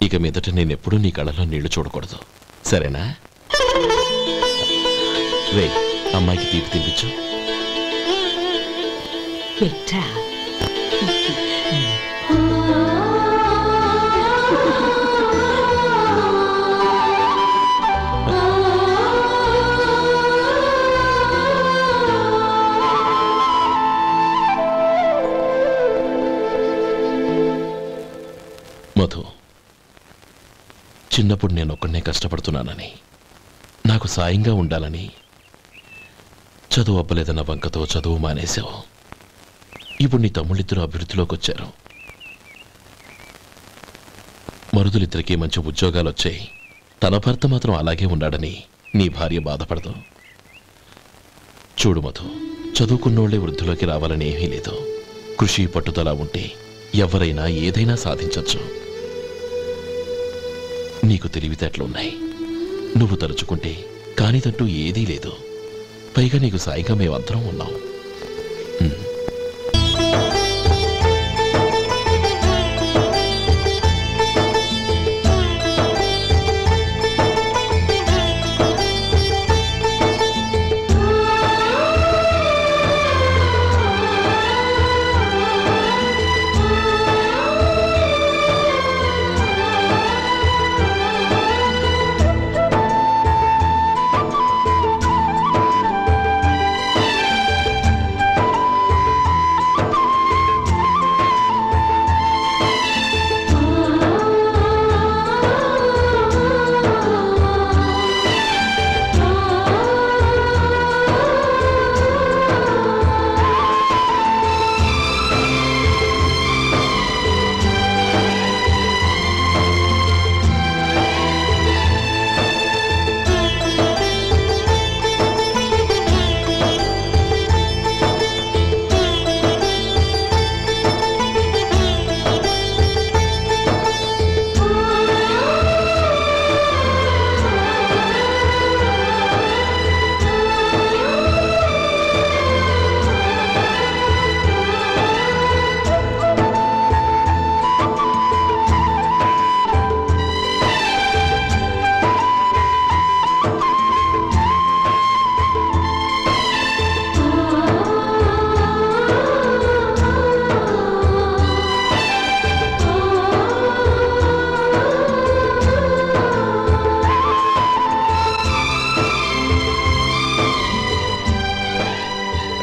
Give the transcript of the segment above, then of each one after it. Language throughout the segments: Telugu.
ఇక మీదట నేనెప్పుడూ నీ కళ్ళలో నీళ్లు చూడకూడదు, సరేనా? రే, అమ్మాయికి తీపి తినిపించు. మధు, చిన్నప్పుడు నేను ఒక్కడనే కష్టపడుతున్నానని, నాకు సాయంగా ఉండాలని చదువు అవ్వలేదన్న వంకతో చదువు మానేశావు. ఇప్పుడు నీ తమ్ముళ్ళిద్దరూ అభివృద్ధిలోకి వచ్చారు. మరుదులిద్దరికీ మంచి ఉద్యోగాలు వచ్చాయి. తన భర్త మాత్రం అలాగే ఉన్నాడని నీ భార్య బాధపడదు. చూడు మధు, చదువుకున్నోళ్లే వృద్ధిలోకి రావాలని ఏమీ లేదు. కృషి పట్టుదల ఉంటే ఎవరైనా ఏదైనా సాధించవచ్చు. నీకు తెలివితేటలున్నాయి. నువ్వు తలుచుకుంటే కానిదంటూ ఏదీ లేదు. పైగా నీకు సాయిగా మేమందరం ఉన్నాం.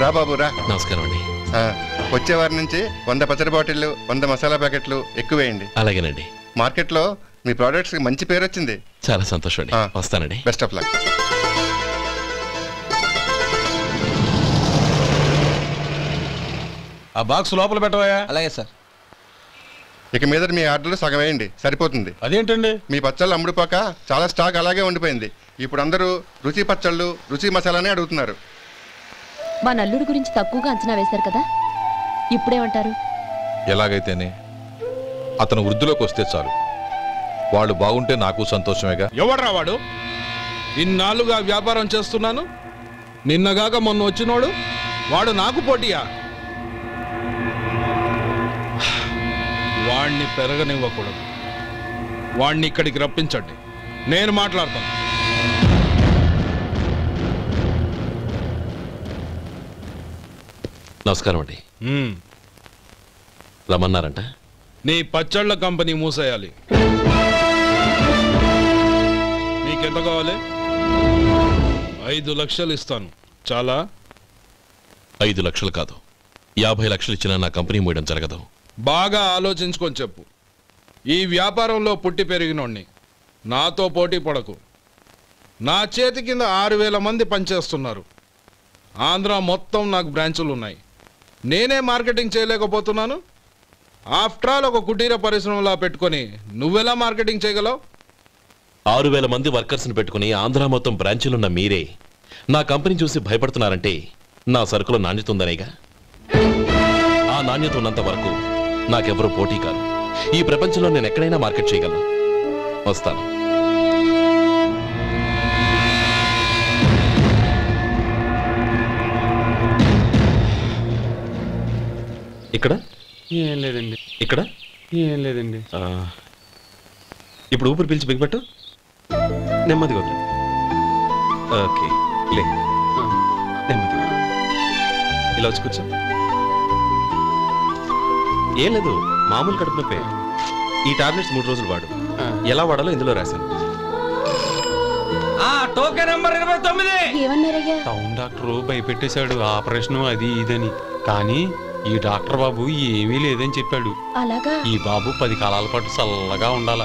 రా బాబు రా. నమస్కారం అండి. వచ్చే వారి నుంచి 100 పచ్చడి బాటిళ్లు, 100 మసాలా ప్యాకెట్లు ఎక్కువేయండి. అలాగేనండి. మార్కెట్లో మీ ప్రోడక్ట్స్ మంచి పేరు వచ్చింది. చాలా సంతోషం అండి. వస్తానండి. Best of luck. ఆ బాక్స్ లోపల పెట్టవా? అలాగే సార్. ఇక మీద మీ ఆర్డర్లు సగం వేయండి, సరిపోతుంది. అదేంటండి? మీ పచ్చళ్ళు అమ్ముడుపోక చాలా స్టాక్ అలాగే ఉండిపోయింది. ఇప్పుడు అందరూ రుచి పచ్చళ్ళు, రుచి మసాలానే అడుగుతున్నారు. మా నల్లుడి గురించి తక్కువగా అంచనా వేశారు కదా, ఇప్పుడేమంటారు? ఎలాగైతేనే అతను వృద్ధిలోకి వస్తే చాలు. వాళ్ళు బాగుంటే నాకు సంతోషమేగా. ఎవడ్రా వాడు? ఇన్నాళ్ళుగా వ్యాపారం చేస్తున్నాను, నిన్నగాక మొన్న వచ్చినోడు వాడు నాకు పోటీయా? వాణ్ణి పెరగనివ్వకూడదు. వాణ్ణి ఇక్కడికి రప్పించండి, నేను మాట్లాడతాను. నమస్కారం అండి. రమ్మన్నారంట? నీ పచ్చళ్ళ కంపెనీ మూసేయాలి. నీకెంత కావాలి? 5 లక్షలు ఇస్తాను. చాలా? 5 లక్షలు కాదు, 50 లక్షలు ఇచ్చినా నా కంపెనీ మూయడం జరగదు. బాగా ఆలోచించుకొని చెప్పు. ఈ వ్యాపారంలో పుట్టి పెరిగినోడ్ని, నాతో పోటీ పడకు. నా చేతి కింద 6000 మంది పనిచేస్తున్నారు. ఆంధ్ర మొత్తం నాకు బ్రాంచులు ఉన్నాయి. నేనే మార్కెటింగ్ చేయలేకపోతున్నాను. ఆఫ్టర్ ఆల్ ఒక కుటీర పరిశ్రమలా పెట్టుకొని నువ్వెలా మార్కెటింగ్ చేయగలవు? 6000 మంది వర్కర్స్ని పెట్టుకుని ఆంధ్ర మొత్తం బ్రాంచీలున్న మీరే నా కంపెనీ చూసి భయపడుతున్నారంటే నా సరుకులో నాణ్యత ఉందనేగా. ఆ నాణ్యత ఉన్నంత వరకు నాకెవరూ పోటీ కాదు. ఈ ప్రపంచంలో నేను ఎక్కడైనా మార్కెట్ చేయగలను. వస్తాను. ఇక్కడ ఏం లేదండి. ఇక్కడ ఏం లేదండి. ఇప్పుడు ఊపిరి పీల్చి బిగ్బట్టు, నెమ్మదిగా వదిలి. ఓకే, లే, నెమ్మదిగా ఇలా వచ్చి కూర్చో. ఏం లేదు, మామూలు కడుపు నొప్పే. ఈ టాబ్లెట్స్ 3 రోజులు వాడు. ఎలా వాడాలో ఇందులో రాశాను. Token number 29. ఏమన్నారయ్యా? టౌన్ డాక్టర్ భయపెట్టేశాడు, ఆపరేషన్ అది ఇదని. కానీ ఈ డాక్టర్ బాబు ఏమీ లేదని చెప్పాడు. అలాగా? ఈ బాబు 10 కాలాల పాటు చల్లగా ఉండాల.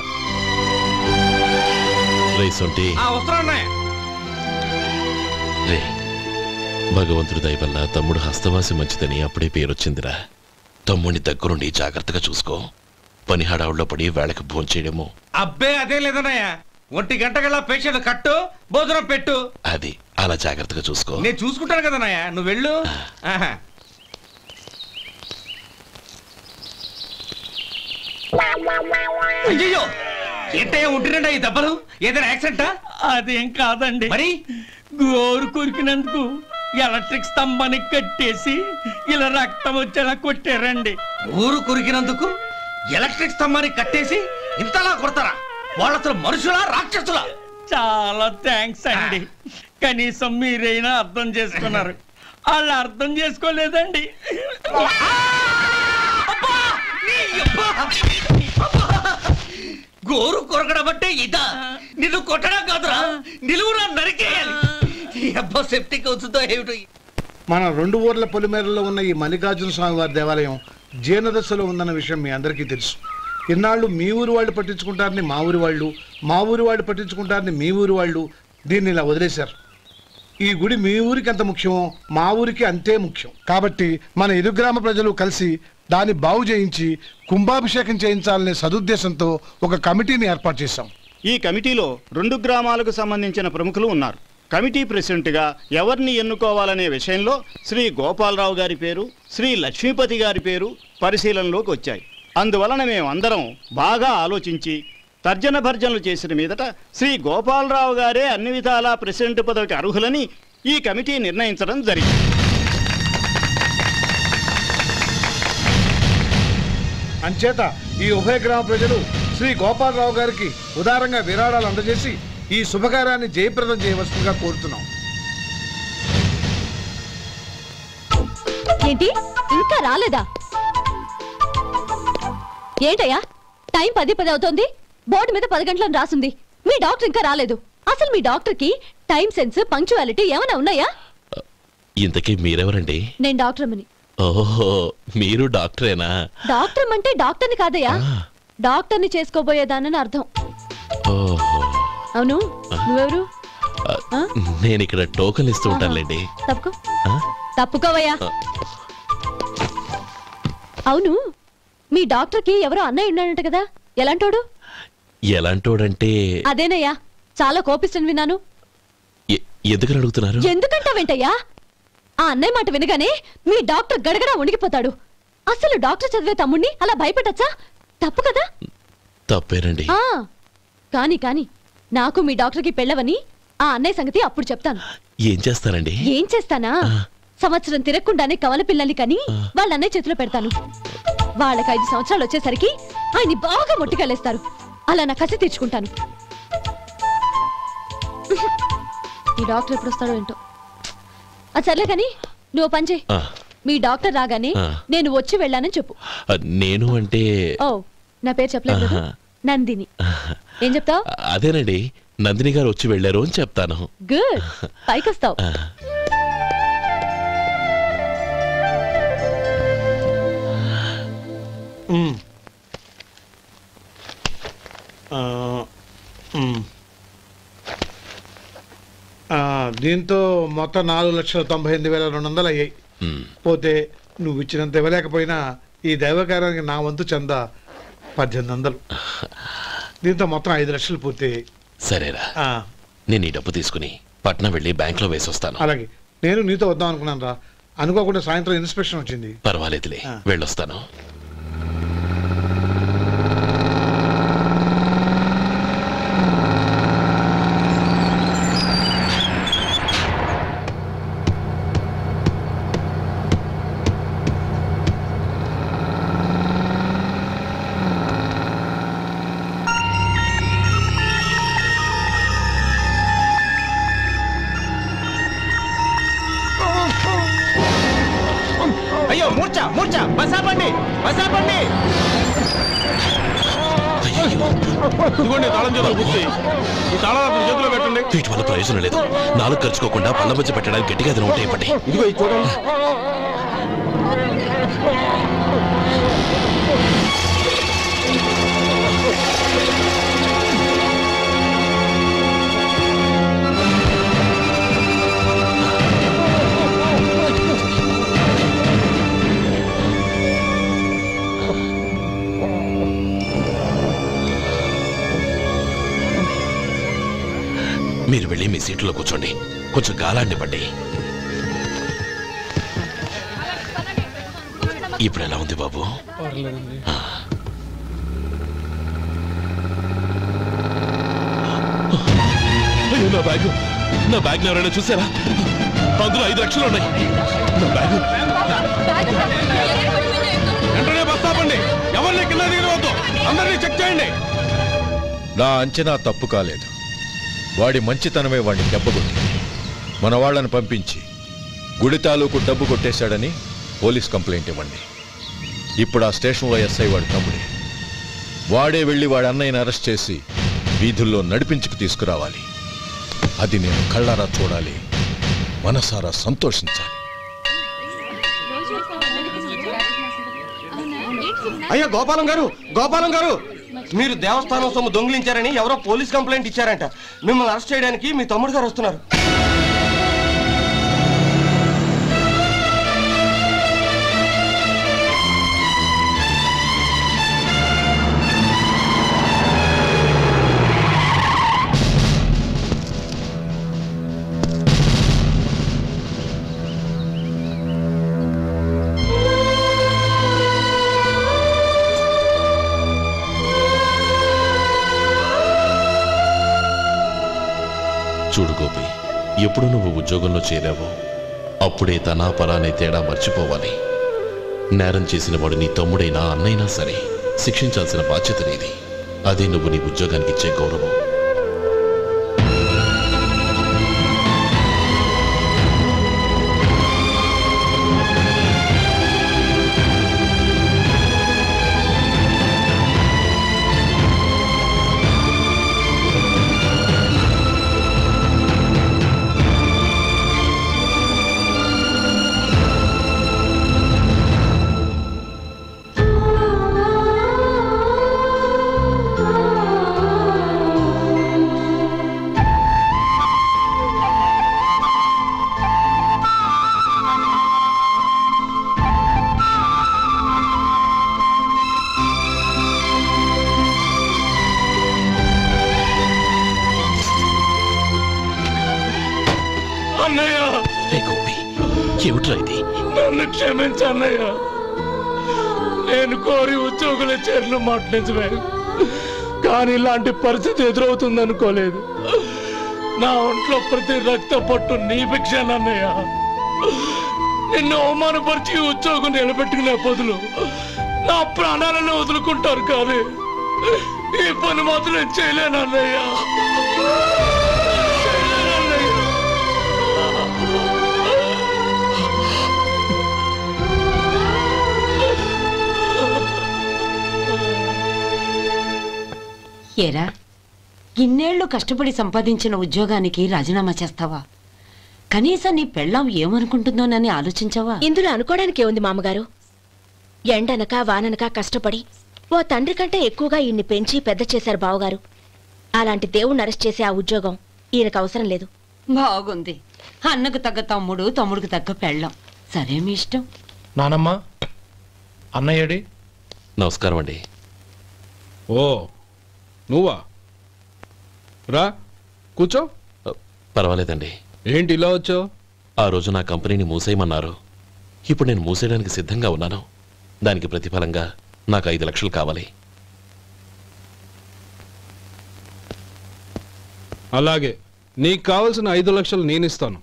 రే, భగవంతుడి దయ వల్ల తమ్ముడు హస్తవాసి మంచిదని అప్పుడే పేరొచ్చిందిరా. తమ్ముడిని దగ్గరుండి జాగ్రత్తగా చూసుకో. పని హడావుల్లో పడి వేళకి భోంచేయడము. అబ్బే అదే లేదన్నయ్య. 1 గంటకల్లా పేషెంట్ కట్టు, భోజనం పెట్టు. అది అలా జాగ్రత్తగా చూసుకో. నేను చూసుకుంటాను కదన్నయ్య, నువ్వు వెళ్ళు. అయ్యో, ఏంటయ్యా ఉంటున్నాడా ఈ దెబ్బలు? ఏదైనా యాక్సిడెంటా? అదేం కాదండి, మరి గోరు కొరికినందుకు ఎలక్ట్రిక్ స్తంభానికి కట్టేసి ఇలా రక్తం వచ్చేలా కొట్టారండి. ఊరు కురికినందుకు ఎలక్ట్రిక్ స్తంభాన్ని కట్టేసి ఇంతలా కొడతారా? వాళ్ళతో మనుషులా, రాక్షసులా? చాలా థ్యాంక్స్ అండి. కనీసం మీరైనా అర్థం చేసుకున్నారు. వాళ్ళు అర్థం చేసుకోలేదండి. గోరు కొరకడం అంటే ఇదా? నిన్ను కొట్టడం కాదురా, నిలువురా నరికేయాలి. అబ్బా సెప్టిక్ అవుతుందో ఏమిటో. మన 2 ఊర్ల పొలిమేరలో ఉన్న ఈ మల్లికార్జున స్వామి వారి దేవాలయం జీర్ణదశలో ఉందన్న విషయం మీ అందరికీ తెలుసు. ఇన్నాళ్ళు మీ ఊరు వాళ్ళు పట్టించుకుంటారని మా ఊరి వాళ్ళు, మా ఊరి వాళ్ళు పట్టించుకుంటారని మీ ఊరి వాళ్ళు దీన్ని ఇలా వదిలేశారు. ఈ గుడి మీ ఊరికి ఎంత ముఖ్యమో మా ఊరికి అంతే ముఖ్యం. కాబట్టి మన ఇరు గ్రామ ప్రజలు కలిసి దాన్ని బాగు చేయించి కుంభాభిషేకం చేయించాలనే సదుద్దేశంతో ఒక కమిటీని ఏర్పాటు చేశాం. ఈ కమిటీలో 2 గ్రామాలకు సంబంధించిన ప్రముఖులు ఉన్నారు. కమిటీ ప్రెసిడెంట్గా ఎవరిని ఎన్నుకోవాలనే విషయంలో శ్రీ గోపాలరావు గారి పేరు, శ్రీ లక్ష్మీపతి గారి పేరు పరిశీలనలోకి వచ్చాయి. అందువలన మేమందరం బాగా ఆలోచించి తర్జన భర్జనలు చేసిన మీదట శ్రీ గోపాలరావు గారే అన్ని విధాలా ప్రెసిడెంట్ పదవికి అర్హులని ఈ కమిటీ నిర్ణయించడం జరిగింది. అంచేత ఈ ఉభయ గ్రామ ప్రజలు శ్రీ గోపాలరావు గారికి ఉదారంగా విరాళాలు అందజేసి ఈ శుభకార్యాన్ని జయప్రదం చేయవలసిందిగా కోరుతున్నాం. ఏంటి ఇంకా రాలేదా? ఏంటయ్యా, టైం 10 అవుతోంది. బోర్డు మీద 10 గంటలను రాసింది. మీ డాక్టర్ ఇంకా రాలేదు. అసలు మీ డాక్టర్ కి టైం సెన్స్, పంక్చువాలిటీ ఏమైనా ఉన్నాయా? ఇంతకీ మీరెవరండి? నేను డాక్టర్ అమ్మని. ఓహో, మీరు డాక్టరేనా? డాక్టర్ అంటే డాక్టర్ని కాదయ్యా, డాక్టర్ని చేసుకోబోయేదానని అర్థం. ఓహో, అవును, నువ్వెవరు? నేను ఇక్కడ టోకన్ ఇస్తూ ఉంటానులేండి. తప్పుకో, తప్పుకోవయ్యా. అవును, మీ డాక్టర్ కి ఎవరో అన్నయ్య ఉన్నాడంట కదా, ఎలాంటోడు? ఎలాంటోడంటే అదేనయ్యా, చాలా కోపిస్తని విన్నాను. ఎందుకని అడుగుతున్నారు? ఎందుకంటావేంటయ్యా? ఆ అన్నయ్య మాట వినగానే మీ డాక్టర్ గడగడా ఉణిగిపోతాడు. అసలు డాక్టర్ చదివే తమ్ముణ్ణి అలా భయపెట్టచ్చా? తప్పు కదా? తప్పేనండి. కాని కాని నాకు మీ డాక్టర్కి పెళ్ళవని ఆ అన్నయ్య సంగతి అప్పుడు చెప్తాను. ఏం చేస్తారండి? ఏం చేస్తానా, సంవత్సరం తిరగకుండానే కవల పిల్లల్ని కని వాళ్ళ అన్నయ్య చేతిలో పెడతాను. వాళ్ళకి 5 సంవత్సరాలు వచ్చేసరికి ఆయన్ని బాగా మొట్టికెళ్ళేస్తారు. అలా నా కసి తీర్చుకుంటాను. ఈ డాక్టర్ ఎప్పుడు వస్తాడో ఏంటో. అది సర్లే కానీ నువ్వు పని చేయి. మీ డాక్టర్ రాగానే నేను వచ్చి వెళ్ళానని చెప్పు. నేను అంటే ఓ, నా పేరు చెప్పలేదు కదా, నందిని. ఏం చెప్తావు? అదేనండి, నందిని గారు వచ్చి వెళ్ళారు అని చెప్తాను. గుడ్, పైకొస్తావు. దీంతో మొత్తం 4,98,200 అయ్యాయి. పోతే నువ్వు ఇచ్చినంత ఇవ్వలేకపోయినా ఈ దైవకార్యానికి నా వంతు చందా 1800. దీంతో మొత్తం 5 లక్షలు పూర్తయ్యాయి. సరేరా, నేను ఈ డబ్బు తీసుకుని పట్నం వెళ్ళి బ్యాంక్ లో వేసొస్తాను. అలాగే, నేను నీతో వద్దాం అనుకున్నాను రా, అనుకోకుండా సాయంత్రం ఇన్స్పెక్షన్ వచ్చింది. పర్వాలేదులే, వెళ్ళొస్తాను. తాళం చేతులు గుర్తి ఈ తాళాలు చేతిలో పెట్టండి. వీటి వల్ల ప్రయోజనం లేదు. నాలుగు ఖర్చుకోకుండా పళ్ళ మధ్య పెట్టడానికి గట్టిగా ఏదైనా ఉంటే ఇవ్వండి. ఇదిగో ఇది చూడండి. మీరు వెళ్ళి మీ సీట్లో కూర్చోండి. కొంచెం గాలాండివ్వండి. ఇప్పుడు ఎలా ఉంది బాబు? అయ్యో, నా బ్యాగ్ ఎవరైనా చూసారా? అందులో 5 లక్షలు ఉన్నాయి. నా బ్యాగ్ వెంటనే బస్ ఆపండి. ఎవరిని కింద దిగవద్దు. అందరినీ చెక్ చేయండి. నా అంచనా తప్పు కాలేదు. వాడి మంచితనమే వాడిని దెబ్బకొట్టింది. మన వాళ్ళని పంపించి గుడి తాలూకు డబ్బు కొట్టేశాడని పోలీస్ కంప్లైంట్ ఇవ్వండి. ఇప్పుడు ఆ స్టేషన్లో ఎస్ఐ వాడి తమ్ముడే. వాడే వెళ్ళి వాడి అన్నయ్యని అరెస్ట్ చేసి వీధుల్లో నడిపించుకు తీసుకురావాలి. అది నేను కళ్ళారా చూడాలి, మనసారా సంతోషించాలి. అయ్యో గోపాలం గారు, మీరు దేవస్థానం సొమ్ము దొంగిలించారని ఎవరో పోలీస్ కంప్లైంట్ ఇచ్చారంట. మిమ్మల్ని అరెస్ట్ చేయడానికి మీ తమ్ముడు గారు వస్తున్నారు. చూడు గోపి, ఎప్పుడు నువ్వు ఉద్యోగంలో చేరావో అప్పుడే తనా పరానే తేడా మర్చిపోవాలి. నేరం చేసిన వాడు నీ తమ్ముడైనా అన్నైనా సరే శిక్షించాల్సిన బాధ్యత నీది. అదే నువ్వు నీ ఉద్యోగానికి ఇచ్చే గౌరవం. నన్ను క్షమించన్నయ్య. నేను కోరి ఉద్యోగుల చేరిన మాట నిజమే, కానీ ఇలాంటి పరిస్థితి ఎదురవుతుంది అనుకోలేదు. నా ఒంట్లో ప్రతి రక్త పట్టు నీ భిక్షనన్నయ్య. నిన్ను అవమానపరిచి ఉద్యోగం నిలబెట్టుకునే బదులు నా ప్రాణాలను వదులుకుంటారు, కానీ ఈ పని మాత్రం నేను చేయలేనన్నయ్య. ఏరా, ఇన్నేళ్లు కష్టపడి సంపాదించిన ఉద్యోగానికి రాజీనామా చేస్తావా? కనీసం నీ పెళ్ళాం ఏమనుకుంటుందోనని ఆలోచించావా? ఇందులో అనుకోవడానికి ఏముంది మామగారు? ఎండనక వాననక కష్టపడి ఓ తండ్రి కంటే ఎక్కువగా ఈయన్ని పెంచి పెద్ద చేశారు బావగారు. అలాంటి దేవుణ్ణి అరెస్ట్ చేసే ఆ ఉద్యోగం ఈయనకు అవసరం లేదు. బాగుంది. అన్నకు తగ్గ తమ్ముడు, తమ్ముడికి తగ్గ పెళ్ళాం. సరే, మీ ఇష్టం. నానమ్మ, అన్నయ్యడి. నమస్కారం అండి. ఓ నువ్వా? రా కూర్చో. పర్వాలేదండి. ఏంటి ఇలా వచ్చావు? ఆ రోజు నా కంపెనీని మూసేయమన్నారు. ఇప్పుడు నేను మూసేయడానికి సిద్ధంగా ఉన్నాను. దానికి ప్రతిఫలంగా నాకు 5 లక్షలు కావాలి. అలాగే, నీకు కావాల్సిన 5 లక్షలు నేను ఇస్తాను.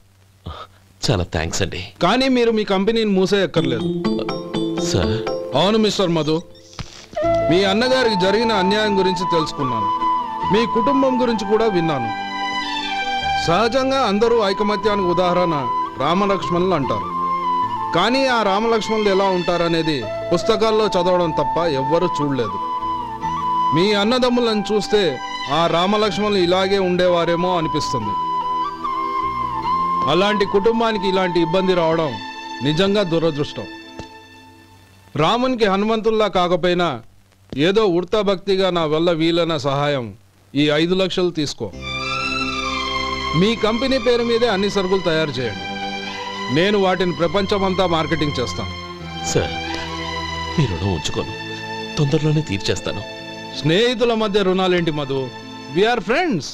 చాలా థ్యాంక్స్ అండి. కానీ మీరు మీ కంపెనీని మూసేయక్కర్లేదు. సార్? అవును మిస్టర్ మధు, మీ అన్నగారికి జరిగిన అన్యాయం గురించి తెలుసుకున్నాను. మీ కుటుంబం గురించి కూడా విన్నాను. సహజంగా అందరూ ఐకమత్యానికి ఉదాహరణ రామలక్ష్మణులు అంటారు. కానీ ఆ రామలక్ష్మణులు ఎలా ఉంటారనేది పుస్తకాల్లో చదవడం తప్ప ఎవ్వరూ చూడలేదు. మీ అన్నదమ్ములను చూస్తే ఆ రామలక్ష్మణులు ఇలాగే ఉండేవారేమో అనిపిస్తుంది. అలాంటి కుటుంబానికి ఇలాంటి ఇబ్బంది రావడం నిజంగా దురదృష్టం. రామునికి హనుమంతుల్లా కాకపోయినా ఏదో ఉడతా భక్తిగా నా వల్ల వీలైన సహాయం ఈ 5 లక్షలు తీసుకో. మీ కంపెనీ పేరు మీదే అన్ని సరుకులు తయారు చేయండి. నేను వాటిని ప్రపంచమంతా మార్కెటింగ్ చేస్తాను. సార్, మీ రుణం ఉంచుకోను, తొందరలోనే తీర్చేస్తాను. స్నేహితుల మధ్య రుణాలేంటి మధు? We are friends.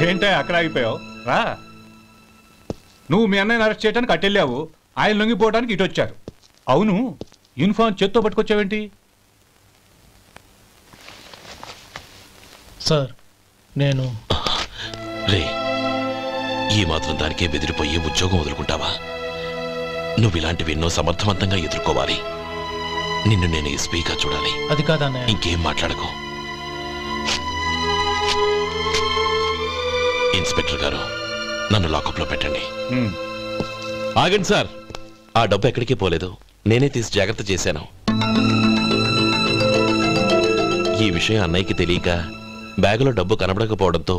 ఏంటే అక్కడ ఆగిపోయావు? రా. నువ్వు మీ అన్నయ్యని అరెస్ట్ చేయడానికి అట్టెళ్ళావు, ఆయన లొంగిపోవడానికి ఇటు వచ్చారు. అవును, యూనిఫామ్ చేత్తో పట్టుకొచ్చావేంటి? సార్, నేను రే, ఈ మాత్రం దానికే బెదిరిపోయి ఉద్యోగం వదులుకుంటావా? నువ్వు ఇలాంటివి ఎన్నో సమర్థవంతంగా ఎదుర్కోవాలి. నిన్ను నేను ఎస్పీగా చూడాలి. అది కాదన్నయ్య. ఇంకేం మాట్లాడకు. ఇన్స్పెక్టర్ గారు, నన్ను లాకప్లో పెట్టండి. ఆగండి సార్, ఆ డబ్బు ఎక్కడికి పోలేదు, నేనే తీసి జాగ్రత్త చేశాను. ఈ విషయం అన్నయ్యకి తెలియక బ్యాగులో డబ్బు కనబడకపోవడంతో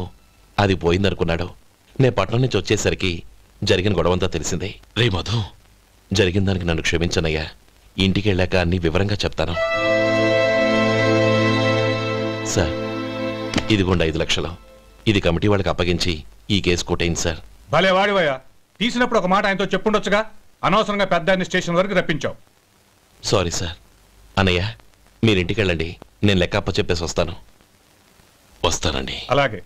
అది పోయిందనుకున్నాడు. నే పట్నం నుంచి వచ్చేసరికి జరిగిన గొడవంతా తెలిసిందే. రే మధు, జరిగిన దానికి నన్ను క్షమించనయ్యా. ఇంటికి వెళ్ళాక అన్ని వివరంగా చెప్తాను. సార్, ఇదిగోండి 5 లక్షలు. ఇది కమిటీ వాళ్ళకి అప్పగించి ఈ కేసు కొట్టేయండి సార్. భలే వాడివయ్యా, తీసినప్పుడు ఒక మాట ఆయనతో చెప్పుండొచ్చుగా. అనవసరంగా పెద్ద ఆయన స్టేషన్ వరకు రప్పించావు. Sorry sir. అన్నయ్య, మీరింటికి వెళ్ళండి, నేను లెక్క అప్ప చెప్పేసి వస్తాను. వస్తానండి. అలాగే.